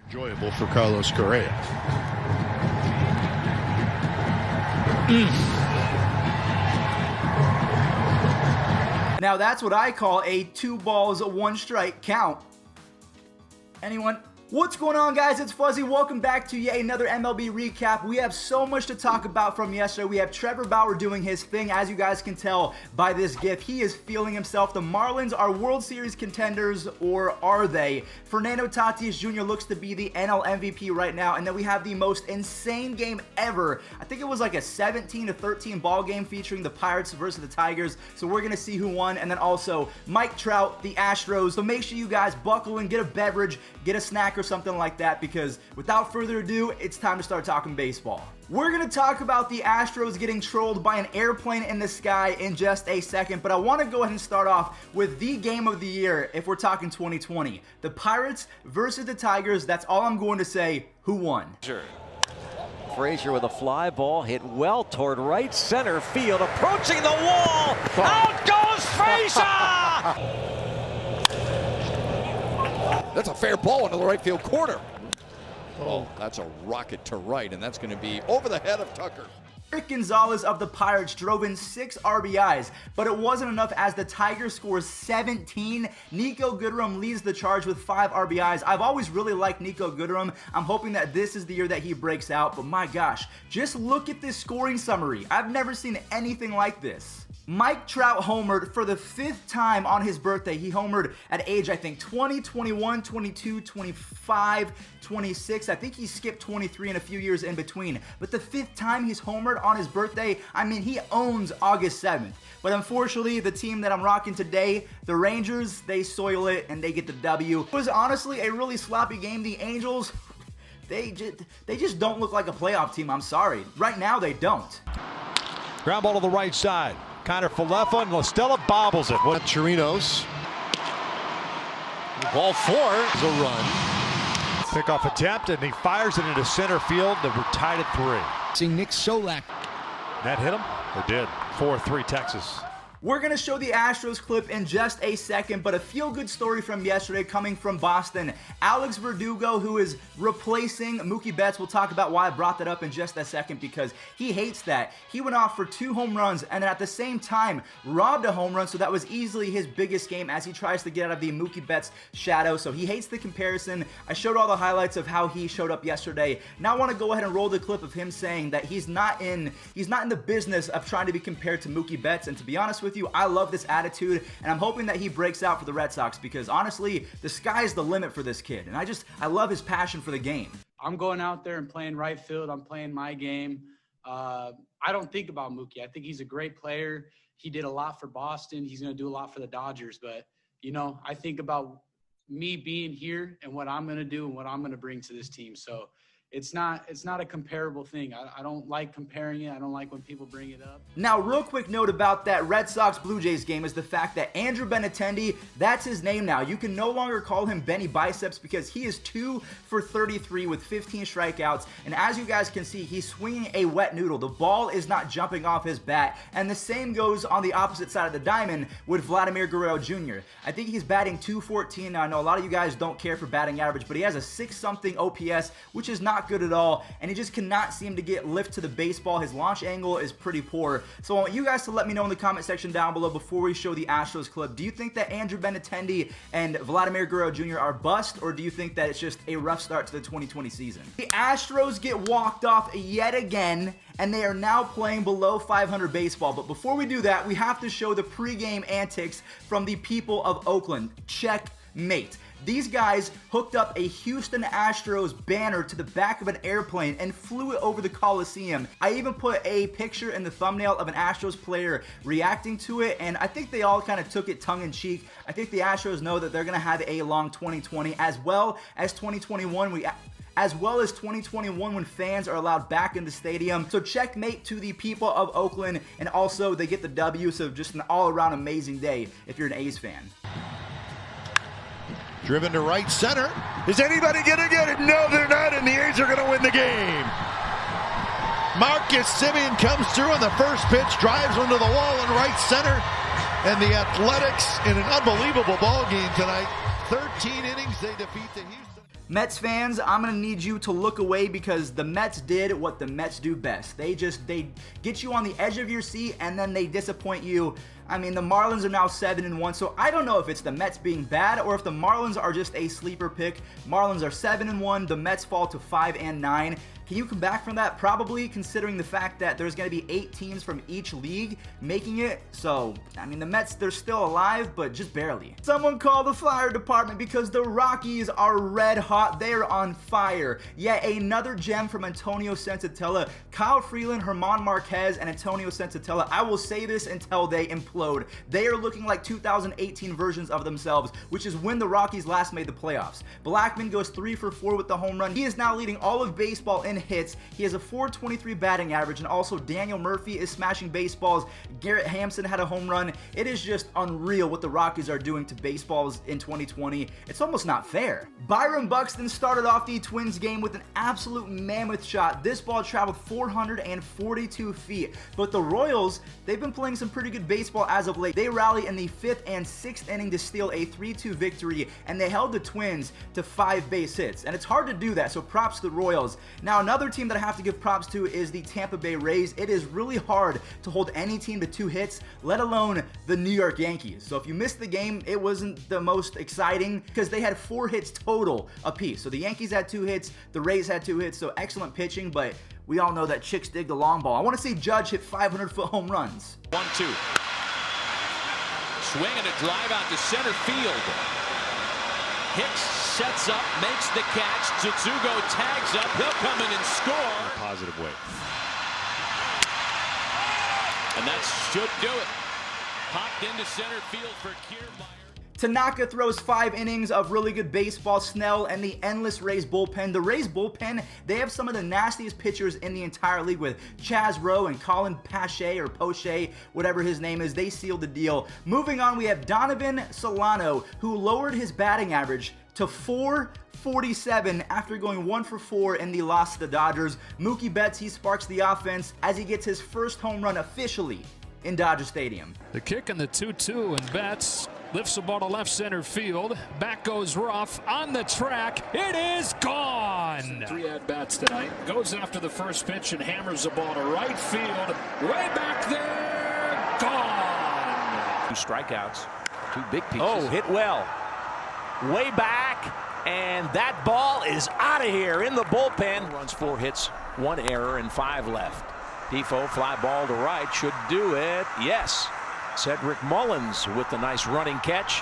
Enjoyable for Carlos Correa. Now that's what I call a 2 balls, 1 strike count. Anyone? What's going on, guys? It's Fuzzy. Welcome back to yet another MLB recap. We have so much to talk about from yesterday. We have Trevor Bauer doing his thing. As you guys can tell by this gif, he is feeling himself. The Marlins are World Series contenders, or are they? Fernando Tatis Jr. looks to be the NL MVP right now. And then we have the most insane game ever. I think it was like a 17-13 ball game featuring the Pirates versus the Tigers. So we're going to see who won. And then also Mike Trout, the Astros. So make sure you guys buckle in, get a beverage, get a snack or something like that, because without further ado, it's time to start talking baseball. We're going to talk about the Astros getting trolled by an airplane in the sky in just a second, but I want to go ahead and start off with the game of the year if we're talking 2020. The Pirates versus the Tigers. That's all I'm going to say. Who won? Sure. Frazier with a fly ball hit well toward right center field, approaching the wall. Out goes Frazier! That's a fair ball into the right field corner. Oh, that's a rocket to right, and that's going to be over the head of Tucker. Eric Gonzalez of the Pirates drove in 6 RBIs, but it wasn't enough as the Tigers scores 17. Nico Goodrum leads the charge with 5 RBIs. I've always really liked Nico Goodrum. I'm hoping that this is the year that he breaks out, but my gosh, just look at this scoring summary. I've never seen anything like this. Mike Trout homered for the 5th time on his birthday. He homered at age, I think, 20, 21, 22, 25, 26. I think he skipped 23 and a few years in between. But the 5th time he's homered on his birthday, I mean, he owns August 7th. But unfortunately, the team that I'm rocking today, the Rangers, they soil it and they get the W. It was honestly a really sloppy game. The Angels, they just don't look like a playoff team. I'm sorry. Right now, they don't. Ground ball to the right side. Connor Falefa and LaStella bobbles it. What Chirinos? Ball 4 is a run. Pickoff attempt, and he fires it into center field. We're tied at 3. Seeing Nick Solak. That hit him? It did. 4-3 Texas. We're going to show the Astros clip in just a second, but a feel-good story from yesterday coming from Boston. Alex Verdugo, who is replacing Mookie Betts. We'll talk about why I brought that up in just a second, because he hates that. He went off for 2 home runs and then at the same time robbed a home run, so that was easily his biggest game as he tries to get out of the Mookie Betts shadow. So he hates the comparison. I showed all the highlights of how he showed up yesterday. Now I want to go ahead and roll the clip of him saying that he's not in the business of trying to be compared to Mookie Betts, and to be honest with you, I love this attitude, and I'm hoping that he breaks out for the Red Sox, because honestly, the sky's the limit for this kid, and I love his passion for the game. I'm going out there and playing right field. I'm playing my game. I don't think about Mookie. I think he's a great player. He did a lot for Boston. He's going to do a lot for the Dodgers, but you know, I think about me being here and what I'm going to do and what I'm going to bring to this team. So it's not a comparable thing. I don't like comparing it. I don't like when people bring it up. Now, real quick note about that Red Sox-Blue Jays game is the fact that Andrew Benintendi, that's his name now. You can no longer call him Benny Biceps, because he is 2 for 33 with 15 strikeouts. And as you guys can see, he's swinging a wet noodle. The ball is not jumping off his bat. And the same goes on the opposite side of the diamond with Vladimir Guerrero Jr. I think he's batting .214. Now, I know a lot of you guys don't care for batting average, but he has a 6-something OPS, which is not good at all, and he just cannot seem to get lift to the baseball. His launch angle is pretty poor. So I want you guys to let me know in the comment section down below before we show the Astros clip. Do you think that Andrew Benintendi and Vladimir Guerrero Jr. are bust, or do you think that it's just a rough start to the 2020 season? The Astros get walked off yet again, and they are now playing below 500 baseball. But before we do that, we have to show the pregame antics from the people of Oakland. Checkmate. These guys hooked up a Houston Astros banner to the back of an airplane and flew it over the Coliseum. I even put a picture in the thumbnail of an Astros player reacting to it, and I think they all kind of took it tongue-in-cheek. I think the Astros know that they're going to have a long 2020 as well as 2021. As well as 2021 when fans are allowed back in the stadium. So checkmate to the people of Oakland, and also they get the W, so just an all-around amazing day if you're an A's fan. Driven to right center. Is anybody going to get it? No, they're not, and the A's are going to win the game. Marcus Semien comes through on the first pitch, drives one to the wall in right center, and the Athletics in an unbelievable ball game tonight. 13 innings, they defeat the Houston. Mets fans, I'm going to need you to look away because the Mets did what the Mets do best. They get you on the edge of your seat and then they disappoint you. I mean, the Marlins are now 7-1, so I don't know if it's the Mets being bad or if the Marlins are just a sleeper pick. Marlins are 7-1, the Mets fall to 5-9. Can you come back from that? Probably, considering the fact that there's going to be 8 teams from each league making it. So, I mean, the Mets, they're still alive, but just barely. Someone call the fire department because the Rockies are red hot. They're on fire. Yet another gem from Antonio Sensatella, Kyle Freeland, German Marquez, and Antonio Sensatella. I will say this until they implode. They are looking like 2018 versions of themselves, which is when the Rockies last made the playoffs. Blackmon goes 3 for 4 with the home run. He is now leading all of baseball in hits. He has a .423 batting average, and also Daniel Murphy is smashing baseballs. Garrett Hampson had a home run. It is just unreal what the Rockies are doing to baseballs in 2020. It's almost not fair. Byron Buxton started off the Twins game with an absolute mammoth shot. This ball traveled 442 feet, but the Royals, they've been playing some pretty good baseball as of late. They rally in the 5th and 6th inning to steal a 3-2 victory, and they held the Twins to 5 base hits, and it's hard to do that, so props to the Royals. Now, another team that I have to give props to is the Tampa Bay Rays. It is really hard to hold any team to 2 hits, let alone the New York Yankees. So if you missed the game, it wasn't the most exciting because they had 4 hits total apiece. So the Yankees had 2 hits, the Rays had 2 hits, so excellent pitching, but we all know that chicks dig the long ball. I want to see Judge hit 500-foot home runs. 1-2. Swing and a drive out to center field. Hicks sets up, makes the catch. Verdugo tags up. He'll come in and score. In a positive way. And that should do it. Popped into center field for Kiermaier. Tanaka throws 5 innings of really good baseball. Snell and the endless Rays bullpen. The Rays bullpen, they have some of the nastiest pitchers in the entire league with Chaz Rowe and Colin Pache or Poche, whatever his name is. They sealed the deal. Moving on, we have Donovan Solano, who lowered his batting average to .447 after going 1 for 4 in the loss to the Dodgers. Mookie Betts, he sparks the offense as he gets his first home run officially in Dodger Stadium. The kick in the 2-2, and Betts lifts the ball to left center field. Back goes Ruff on the track. It is gone. 3 at-bats tonight. Goes after the first pitch and hammers the ball to right field. Way back there. Gone. 2 strikeouts. 2 big pieces. Oh, hit well. Way back. And that ball is out of here in the bullpen. Runs 4 hits, 1 error, and 5 left. Defoe, fly ball to right, should do it. Yes. Cedric Mullins with the nice running catch.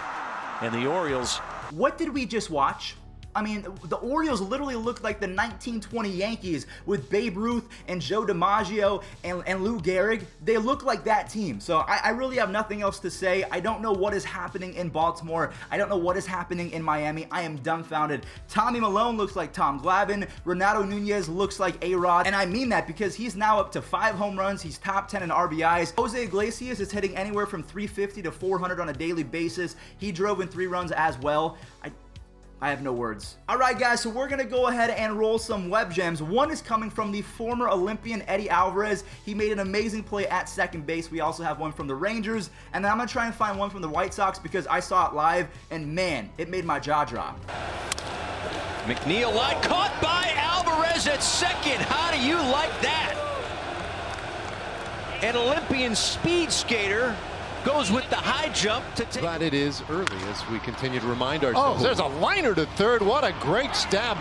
And the Orioles. What did we just watch? I mean, the Orioles literally looked like the 1920 Yankees with Babe Ruth and Joe DiMaggio and Lou Gehrig. They look like that team. So I really have nothing else to say. I don't know what is happening in Baltimore. I don't know what is happening in Miami. I am dumbfounded. Tommy Malone looks like Tom Glavine. Renato Nunez looks like A-Rod. And I mean that because he's now up to 5 home runs. He's top 10 in RBIs. Jose Iglesias is hitting anywhere from 350 to 400 on a daily basis. He drove in 3 runs as well. I have no words. All right, guys, so we're going to go ahead and roll some web gems. One is coming from the former Olympian Eddie Alvarez. He made an amazing play at second base. We also have one from the Rangers. And then I'm going to try and find one from the White Sox because I saw it live, and man, it made my jaw drop. McNeil line caught by Alvarez at second. How do you like that? An Olympian speed skater goes with the high jump to take. Glad it is early as we continue to remind ourselves. Oh, there's a liner to third. What a great stab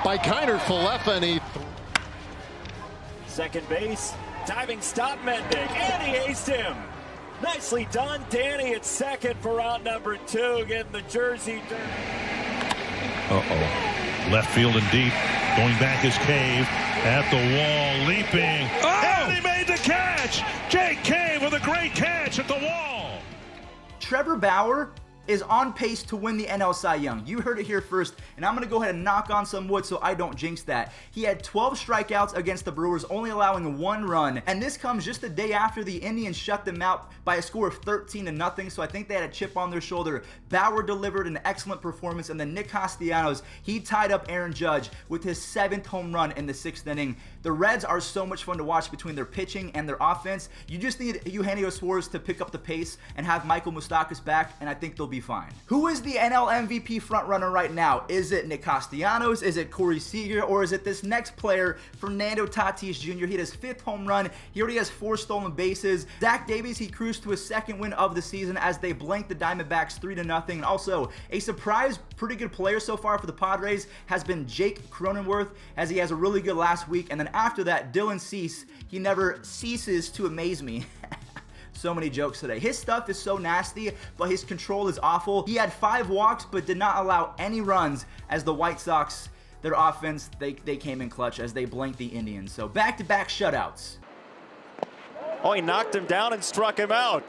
by Kiner Falefa, and he. Second base, diving stop Mendick, and he aced him. Nicely done, Danny at second for out number 2, getting the jersey. Left field and deep, going back is Cave at the wall, leaping. And he made the catch. Jake Cave with a great catch at the wall. Trevor Bauer is on pace to win the NL Cy Young. You heard it here first, and I'm going to go ahead and knock on some wood so I don't jinx that. He had 12 strikeouts against the Brewers, only allowing 1 run, and this comes just the day after the Indians shut them out by a score of 13-0, so I think they had a chip on their shoulder. Bauer delivered an excellent performance, and then Nick Castellanos, he tied up Aaron Judge with his 7th home run in the 6th inning. The Reds are so much fun to watch between their pitching and their offense. You just need Eugenio Suarez to pick up the pace and have Michael Moustakas back, and I think they'll be be fine. Who is the NL MVP frontrunner right now? Is it Nick Castellanos? Is it Corey Seager? Or is it this next player, Fernando Tatis Jr.? He had his 5th home run. He already has 4 stolen bases. Zach Davies, he cruised to his 2nd win of the season as they blanked the Diamondbacks 3-0. And also, a surprise, pretty good player so far for the Padres has been Jake Cronenworth, as he has a really good last week. And then after that, Dylan Cease, he never ceases to amaze me. So many jokes today. His stuff is so nasty, but his control is awful. He had 5 walks, but did not allow any runs as the White Sox, their offense, they came in clutch as they blanked the Indians. So back-to-back shutouts. Oh, he knocked him down and struck him out.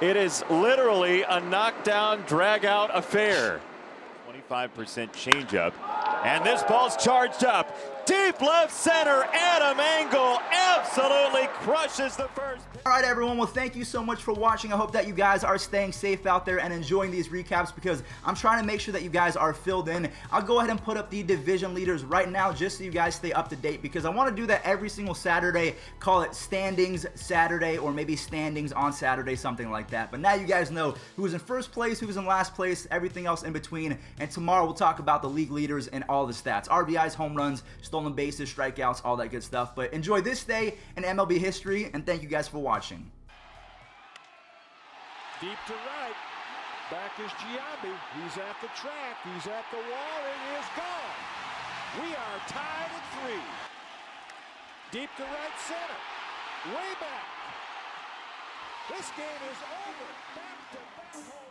It is literally a knockdown, drag-out affair. 25% changeup. And this ball's charged up. Deep left center, Adam Engel absolutely crushes the first. All right, everyone. Well, thank you so much for watching. I hope that you guys are staying safe out there and enjoying these recaps, because I'm trying to make sure that you guys are filled in. I'll go ahead and put up the division leaders right now just so you guys stay up to date, because I want to do that every single Saturday. Call it Standings Saturday, or maybe Standings on Saturday, something like that. But now you guys know who's in first place, who's in last place, everything else in between. And tomorrow we'll talk about the league leaders and all the stats. RBIs, home runs, stolen bases, strikeouts, all that good stuff. But enjoy this day in MLB history, and thank you guys for watching. Deep to right. Back is Giambi. He's at the track. He's at the wall. It is gone. We are tied at 3. Deep to right center. Way back. This game is over. Back to back home.